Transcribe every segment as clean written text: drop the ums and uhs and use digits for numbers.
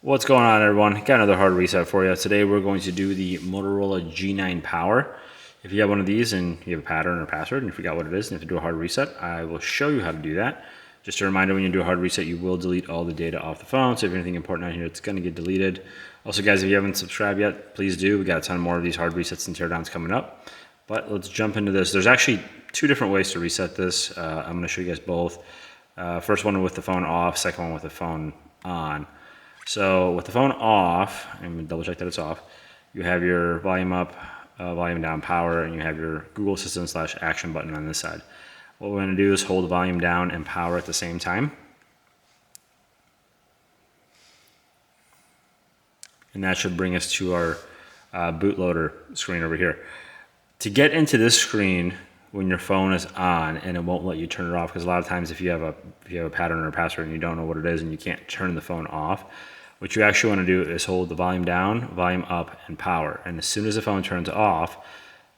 What's going on, everyone? Got another hard reset for you. Today we're going to do the Motorola G9 Power. If you have one of these and you have a pattern or password and you forgot what it is and you have to do a hard reset, I will show you how to do that. Just a reminder, when you do a hard reset, you will delete all the data off the phone. So if anything important on here, it's going to get deleted. Also, guys, if you haven't subscribed yet, please do. We got a ton more of these hard resets and teardowns coming up. But let's jump into this. There's actually two different ways to reset this. I'm going to show you guys both. First one with the phone off, second one with the phone on. So with the phone off, I'm going to double check that it's off, you have your volume up, volume down, power, and you have your Google Assistant / action button on this side. What we're going to do is hold the volume down and power at the same time. And that should bring us to our bootloader screen over here. To get into this screen when your phone is on and it won't let you turn it off, because a lot of times if you have a pattern or a password and you don't know what it is and you can't turn the phone off, what you actually want to do is hold the volume down, volume up, and power. And as soon as the phone turns off,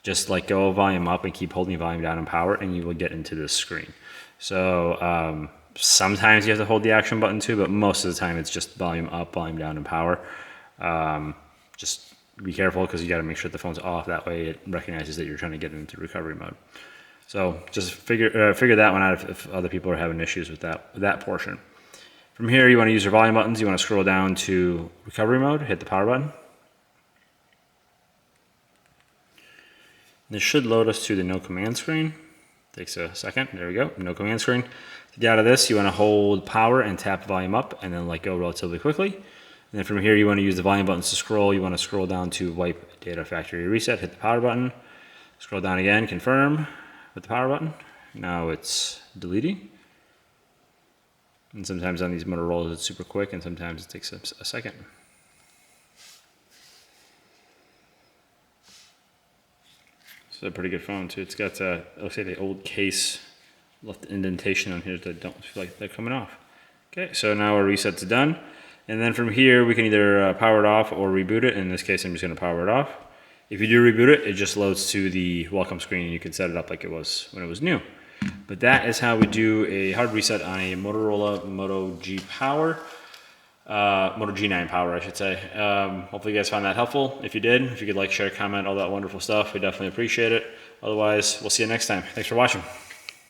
just let go of volume up and keep holding volume down and power, and you will get into this screen. So sometimes you have to hold the action button too, but most of the time it's just volume up, volume down, and power. Just be careful because you got to make sure the phone's off. That way it recognizes that you're trying to get into recovery mode. So just figure that one out if other people are having issues with that portion. From here, you want to use your volume buttons. You want to scroll down to recovery mode, hit the power button. This should load us to the no command screen. Takes a second. There we go, no command screen. To get out of this, you want to hold power and tap volume up and then let go relatively quickly. And then from here, you want to use the volume buttons to scroll. You want to scroll down to wipe data factory reset, hit the power button. Scroll down again, confirm with the power button. Now it's deleting. And sometimes on these Motorola's it's super quick and sometimes it takes a second. It's a pretty good phone too. It's got, looks like the old case left indentation on here that don't feel like they're coming off. Okay, so now our reset's done. And then from here, we can either power it off or reboot it. In this case, I'm just gonna power it off. If you do reboot it, it just loads to the welcome screen and you can set it up like it was when it was new. But that is how we do a hard reset on a Motorola Moto G Power, Moto G9 Power, I should say. Hopefully you guys found that helpful. If you did, if you could like, share, comment, all that wonderful stuff, we definitely appreciate it. Otherwise, we'll see you next time. Thanks for watching.